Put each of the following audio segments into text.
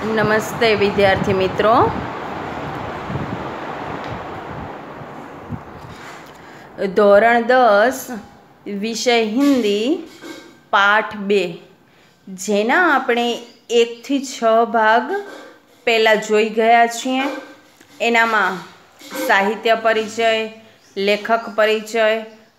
नमस्ते विद्यार्थी मित्रों। धोरण 10 विषय हिंदी पाठ 2 जेना આપણે 1 થી 6 ભાગ પહેલા જોઈ ગયા છીએ। એનામાં સાહિત્ય પરિચય, લેખક પરિચય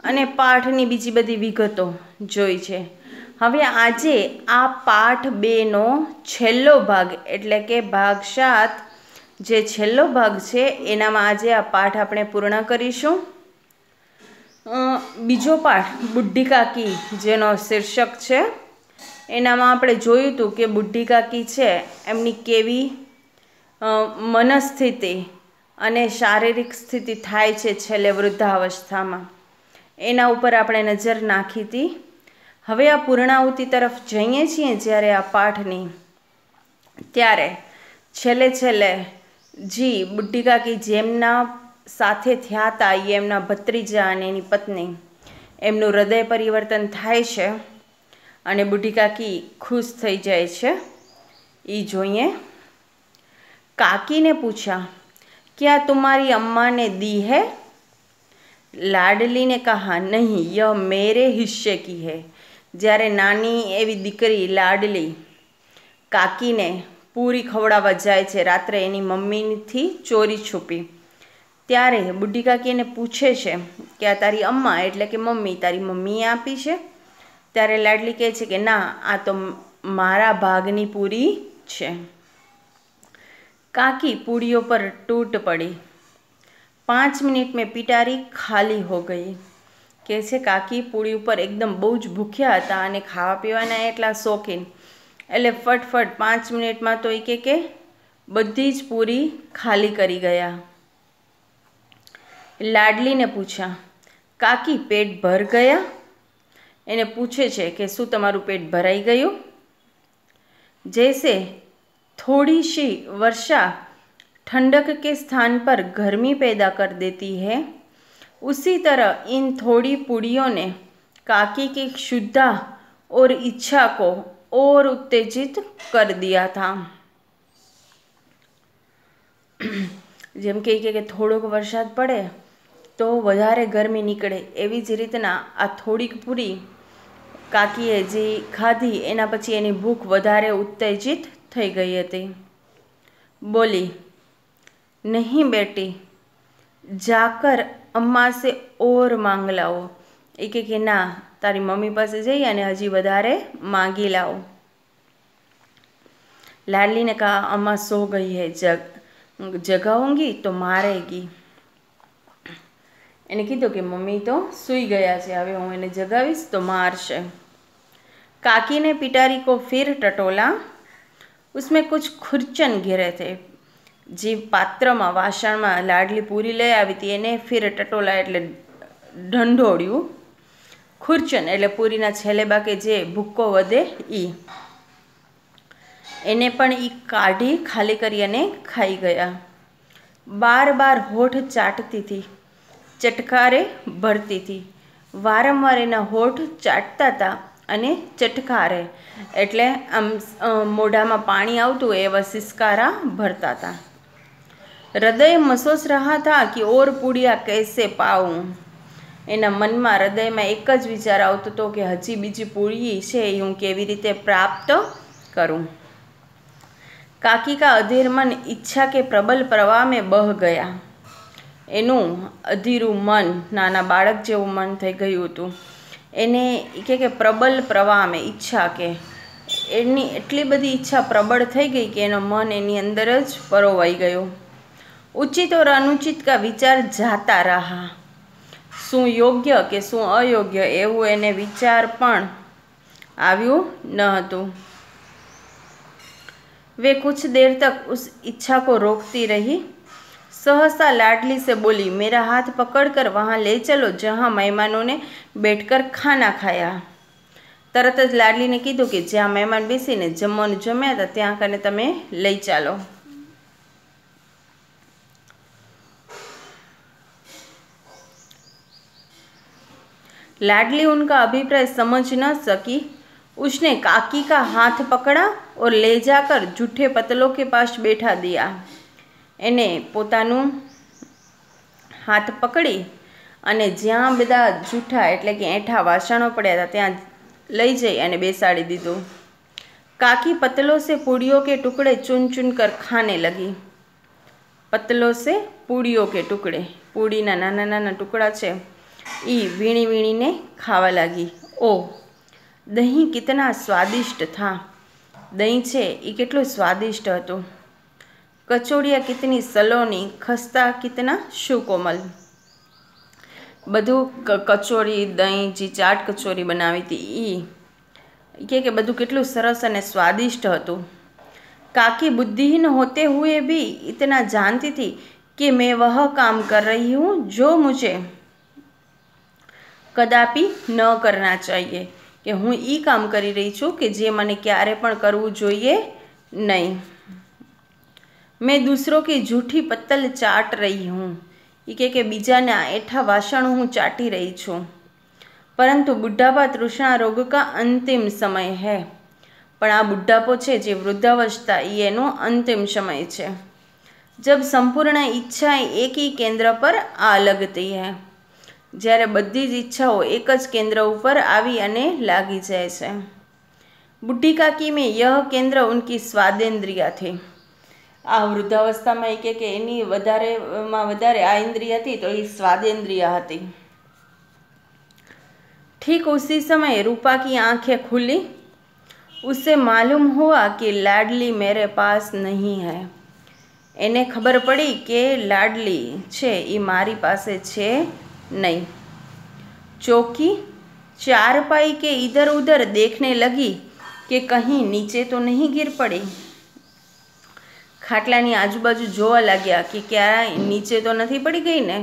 અને પાઠની બીજી બધી વિગતો જોઈ છે। હવે આજે આ પાઠ 2નો છેલ્લો ભાગ એટલે કે ભાગ 7 જે છેલ્લો ભાગ છે એનામાં આજે આ પાઠ આપણે પૂર્ણ કરીશું। બીજો પાઠ બુઢ્ઢી કાકી જેનો શીર્ષક છે એનામાં આપણે જોયું હતું કે બુઢ્ઢી કાકી છે એમની કેવી મનસ્થિતિ અને શારીરિક સ્થિતિ થાય છે છેલ્લે વૃદ્ધાવસ્થામાં, એના ઉપર આપણે નજર નાખી હતી। હવે આ પૂર્ણાહુતિ તરફ જઈએ છીએ જ્યારે આ પાઠની, ત્યારે છેલ્લે જી બુઢ્ઢી કાકી જેમના સાથે થયા હતા એ એમના ભત્રીજા અને એની પત્ની, એમનું હૃદય પરિવર્તન થાય છે અને બુઢ્ઢી કાકી ખુશ થઈ જાય છે। એ જોઈએ। काकी ने पूछा, क्या तुम्हारी अम्मा ने दी है? लाडली ने कहा, नहीं यह मेरे हिस्से की है। જ્યારે નાની એવી દીકરી લાડલી કાકીને પૂરી ખવડાવવા જાય છે રાત્રે એની મમ્મીથી ચોરી છુપી, ત્યારે બુઢ્ઢી કાકી એને પૂછે છે કે આ તારી અમ્મા એટલે કે મમ્મી, તારી મમ્મીએ આપી છે? ત્યારે લાડલી કહે છે કે ના, આ તો મારા ભાગની પૂરી છે। काकी पूड़ियों पर टूट पड़ी। 5 मिनट में पिटारी खाली हो गई। कैसे काकी पूड़ी ઉપર એકદમ બહુ જ ભૂખ્યા હતા અને ખાવા પીવાના એટલા શોખીન, એટલે ફટફટ 5 મિનિટમાં તો એ કે બધી જ પૂરી ખાલી કરી ગયા। લાડલીને પૂછા, કાકી પેટ ભર ગયા? એને પૂછે છે કે શું તમારું પેટ ભરાઈ ગયું? जैसे थोड़ी सी वर्षा ठंडक के स्थान पर गर्मी पैदा कर देती है, उसी तरह इन थोड़ी पूड़ियों ने काकी की क्षुधा और इच्छा को और उत्तेजित कर दिया था। જેમ કે થોડોક વરસાદ પડે તો વધારે ગરમી નીકળે, એવી જ રીતના આ થોડીક પૂરી કાકીએ જે ખાધી એના પછી એની ભૂખ વધારે ઉત્તેજિત થઈ ગઈ હતી। बोली, नहीं बेटी, जाकर अम्मा से और मांग लाओ। એ કે ના, તારી મમ્મી પાસે જઈ અને હજી વધારે માંગી લાવો। लाडली ने कहा, अम्मा सो गई है, जगाऊंगी तो मारेगी। એને કીધું કે મમ્મી તો સૂઈ ગયા છે, હવે હું એને જગાવીશ તો મારશે। काकी ने पिटारी को फिर टटोला। उसमें कुछ खुरचन घिरे थे। જે પાત્રમાં વાસણમાં લાડલી પૂરી લઈ આવી હતી એને ફિર ટટોલા એટલે ઢંઢોળ્યું। ખુરચન એટલે પૂરીના છેલ્લે બાકે જે ભૂક્કો વધે એ, એને પણ એ કાઢી ખાલી કરી અને ખાઈ ગયા। બાર બાર હોઠ ચાટતી હતી, ચટકારે ભરતી હતી। વારંવાર એના હોઠ ચાટતા હતા અને ચટકારે એટલે આમ મોઢામાં પાણી આવતું એવા સિસકારા ભરતા હતા। हृदय महसूस रहा था कि और पूड़िया कैसे पाऊँ। એના મનમાં હૃદયમાં એક જ વિચાર આવતો હતો કે હજી બીજી પૂરી છે એ હું કેવી રીતે પ્રાપ્ત કરું। કાકી કા અધીર મન ઈચ્છા કે પ્રબલ પ્રવાહ में बह गया। એનું અધીરું મન, નાના બાળક જેવું મન થઈ ગયું હતું। એને કે પ્રબલ પ્રવાહ में ઈચ્છા કે એની એટલી બધી ઈચ્છા પ્રબળ થઈ ગઈ કે એનો મન એની અંદર જ પરોવાઈ ગયો। उचित और अनुचित का विचार जाता रहा। શું યોગ્ય કે શું અયોગ્ય એવું એને વિચાર પણ આવ્યું ન હતું। वे कुछ देर तक उस इच्छा को रोकती रही। सहसा लाडली से बोली, मेरा हाथ पकड़कर वहाँ ले चलो जहाँ मेहमानों ने बैठकर खाना खाया। તરત જ લાડલીને કીધું કે જ્યાં મહેમાન બેસીને જમવાનું જમ્યા હતા ત્યાં કને તમે લઈ ચાલો। लाडली उनका अभिप्राय समझ न सकी उसने काकी का हाथ पकड़ा और ले जाकर जूठे पतलों के पास बैठा दिया। एने पोताનું हाथ पकड़ी અને જ્યાં બધા જૂઠા એટલે કે એઠા વાસણો પડ્યા હતા ત્યાં લઈ જઈ અને બેસાડી દીધું। काकी पतलों से पूड़ियों के टुकड़े चुन चुन कर खाने लगी। पतलों से पूड़ियों के टुकड़े, पूड़ीना नाना नाना टुकड़ा छे ई वीणी वीणी ने खावा लगी। ओ दही कितना स्वादिष्ट था। दही छे ई केटલું स्वादिष्ट हतुं। कचौड़िया कितनी सलोनी, खस्ता कितना सुकोमल। બધું કચોરી દહીં જે ચાટ કચોરી બનાવી હતી એ કે બધું કેટલું સરસ અને સ્વાદિષ્ટ હતું। काकी बुद्धिहीन होते हुए भी इतना जानती थी कि मैं वह काम कर रही हूँ जो मुझे कदापि न करना चाहिए, कि हूँ ई काम करी रही छूँ कि जे मने क्यारे पण करवू जोईए नहीं। मैं दूसरों की झूठी पत्तल चाट रही हूँ, ये के बीजाना एठा वासणों हूँ चाटी रही छूँ। परंतु बुढ़ापा तृष्णा रोग का अंतिम समय है। पण आ बुढ़ापो छे जे वृद्धावस्था ये एनो अंतिम समय छे, जब संपूर्ण इच्छाएं एक ही केंद्र पर आ लगती है। જ્યારે બધી જ ઈચ્છાઓ એક જ કેન્દ્ર ઉપર આવી અને લાગી જાય છે। બુઢી કાકી में यह केंद्र उनकी स्वादेंद्रिया थी। आ वृद्धावस्थाમાં એ કે એની વધારેમાં વધારે આ ઇન્દ્રિય હતી તો એ स्वादेंद्रिया હતી। ठीक उसी समय रूपा की आंखें खुली। उसे मालूम हुआ कि लाडली मेरे पास नहीं है। एने खबर पड़ी कि लाडली छे ई मारी पासे छे नहीं। चौकी चारपाई के इधर उधर देखने लगी कि कहीं नीचे तो नहीं गिर पड़ी। खाटलानी आजूबाजू जोवा लाग्या कि क्या नीचे तो नहीं पड़ी गई ने।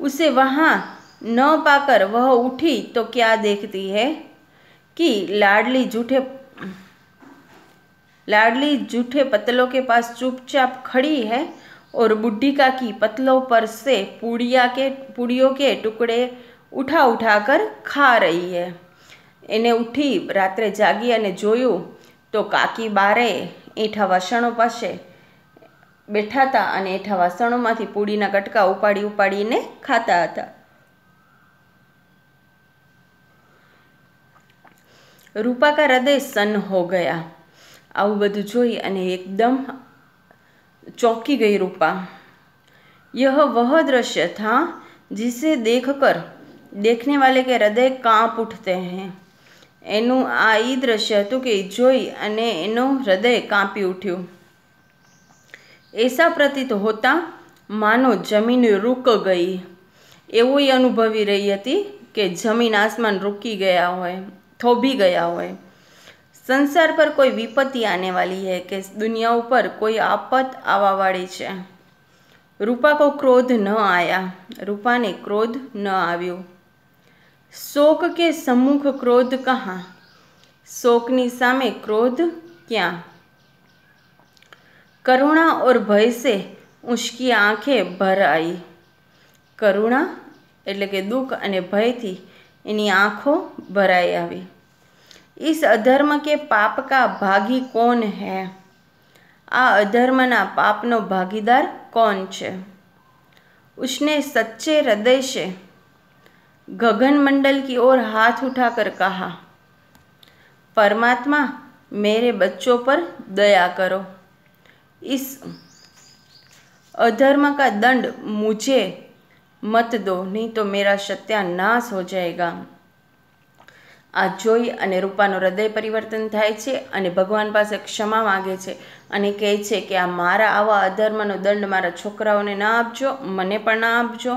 उसे वहाँ न पाकर वह उठी तो क्या देखती है कि लाडली जूठे पतलों के पास चुपचाप खड़ी है और बुढ़ी काकी पतलों पर से पूड़ियों के टुकड़े उठा उठा कर खा रही है। एने उठी रात्रे जागी अने जोयुं तो काकी बारे एठा वासणों पासे बैठा था अने एठा वासणोमांथी पूड़ीना कटका उपाड़ी उपाड़ीने खाता हता। रूपा का हृदय सन्न हो गया। आવું બધું જોઈ અને एकदम चौंकी गई रूपा। यह वह दृश्य था जिसे देखकर देखने वाले के हृदय कांप उठते हैं। एनु आ ई दृश्य हतुं के जोई अने एनु हृदय कांपी उठ्युं। ऐसा प्रतीत होता मानो जमीन रुक गई। एवुं ई अनुभवी रही हती कि जमीन आसमान रुकी गया होय, थोभी गया होय। संसार पर कोई विपत्ति आने वाली है, कि दुनिया ऊपर कोई आफत आवा वाली है। रूपा को क्रोध न आया, रूपा ने क्रोध न आव्यो। शोक के सम्मुख क्रोध कहाँ, शोकनी सामे क्रोध क्या। करुणा और भय से उसकी आंखें भर आई। करुणा एटले के दुख अने भय थी एनी आंखों भराई आवी। इस अधर्म के पाप का भागी कौन है, आ अधर्मना पापनो भागीदार कौन छे। उसने सच्चे हृदय से गगन मंडल की ओर हाथ उठाकर कहा, परमात्मा मेरे बच्चों पर दया करो। इस अधर्म का दंड मुझे मत दो, नहीं तो मेरा सत्यानाश हो जाएगा। आ जोई अने रूपाનું હૃદય પરિવર્તન થાય છે અને ભગવાન પાસે ક્ષમા માગે છે અને કહે છે કે આ મારા આવા અધર્મનો દંડ મારા છોકરાઓને ના આપજો, મને પણ ના આપજો,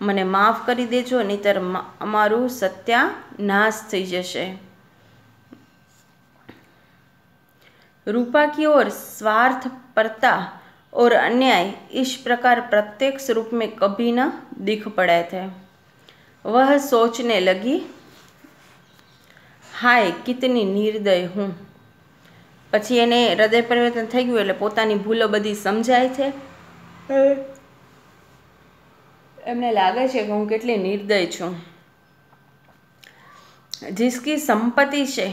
મને માફ કરી દેજો, નહીતર અમારું સત્યાનાશ થઈ જશે। रूपा की ओर स्वार्थपरता और अन्याय इस प्रकार प्रत्यक्ष रूप में कभी न दिख पड़े थे। वह सोचने लगी, हाय कितनी निर्दय हूँ। पछी एने हृदय परिवर्तन थई गयुं एटले पोतानी भूलो बधी समजाय छे એમને લાગે છે કે હું કેટલી નિર્દય છું। जिसकी संपत्ति से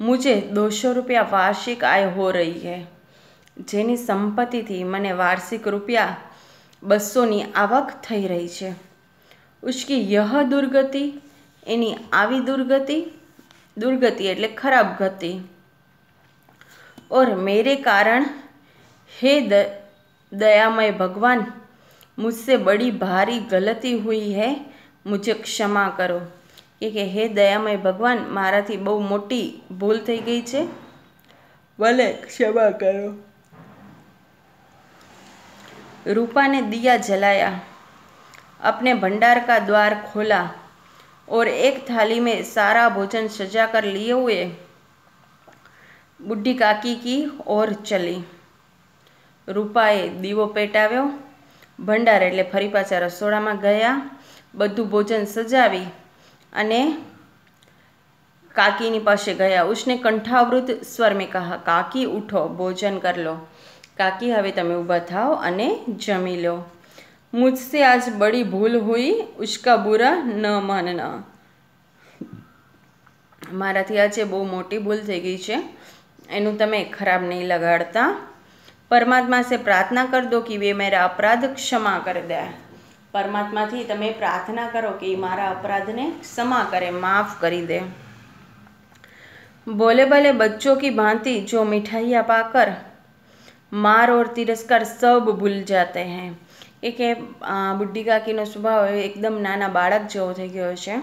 मुझे 200 रुपया वार्षिक आय हो रही है, જેની સંપત્તિથી મને વાર્ષિક રૂપિયા 200ની આવક થઈ રહી છે। उसकी यह दुर्गति, એની આવી दुर्गति એટલે खराब गति। और मेरे कारण हे दयामय भगवान, मुझसे बड़ी भारी गलती हुई है, मुझे क्षमा करो। કે હે દયામય ભગવાન, મારાથી બહુ મોટી ભૂલ થઈ ગઈ છે, ભલે ક્ષમા કરો। रूपा ने दिया जलाया, अपने भंडार का द्वार खोला और एक थाली में सारा भोजन सजा कर लिए हुए बूढ़ी काकी की ओर चली। रूपाए દીવો પેટાવ્યો, ભંડાર એટલે ફરી પાછા રસોડામાં ગયા, બધું ભોજન સજાવી અને काकी पास गया। उसने कंठावृत स्वर में कहा, काकी उठो, भोजन कर लो। काकी हवे तमे ऊभा थाओ अने जमी लो। मुझसे आज बड़ी भूल हुई, उसका बुरा न मानना। माराथी आज बहु मोटी भूल थई गई छे, एनु तमे खराब नहीं लगाड़ता। परमात्मा से प्रार्थना कर दो कि वे मेरा अपराध क्षमा कर दे। परमात्मा थी तमे प्रार्थना करो कि मारा अपराध ने क्षमा करे, माफ करी दे। भोले भले बच्चों की भांति जो मिठाइयाँ पाकर मार और तिरस्कार सब भूल जाते हैं। एक बुड्ढी काकीनो स्वभाव एकदम नाना बाळक जेवो थई गयो छे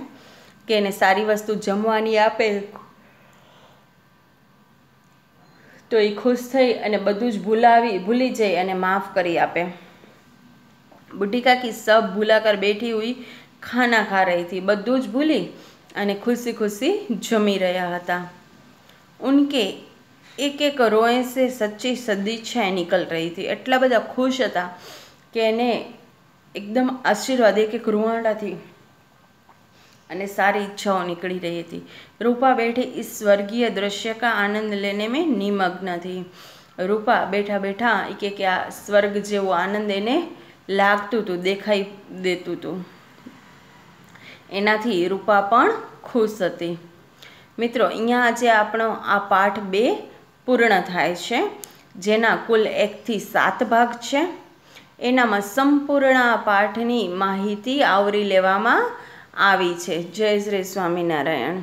के एने सारी वस्तु जमवानी आपे तो ए खुश थई अने बधुं ज भूली जाए अने माफ करी आपे। बुड्ढी काकी सब भूला कर बैठी हुई खाना खा रही थी, बधुं ज भूली अने खुशी खुशी जमी रह्या हता। उनके एक एक रोए से सच्ची सदिच्छाएं निकल रही थी। एटला बधा खुश हता कि एने एकदम आशीर्वाद एक एक रुवाड़ा थी अने सारी इच्छाओं निकली रही थी। रूपा बैठी इस स्वर्गीय दृश्य का आनंद लेने में निमग्न थी। रूपा बैठा बैठा एक क्या स्वर्ग जेवो आनंद एने लागतुं हतुं, देखाई देतुं हतुं। एनाथी रूपा पण खुश हती। मित्रों, अहींया आजे आपणो आ पाठ 2 पूर्ण थाय छे, जेना कुल 1 થી 7 भाग छे। एनामां संपूर्ण आ पाठनी माहिती आवरी लेवामां आवी छे। जय श्री स्वामीनारायण।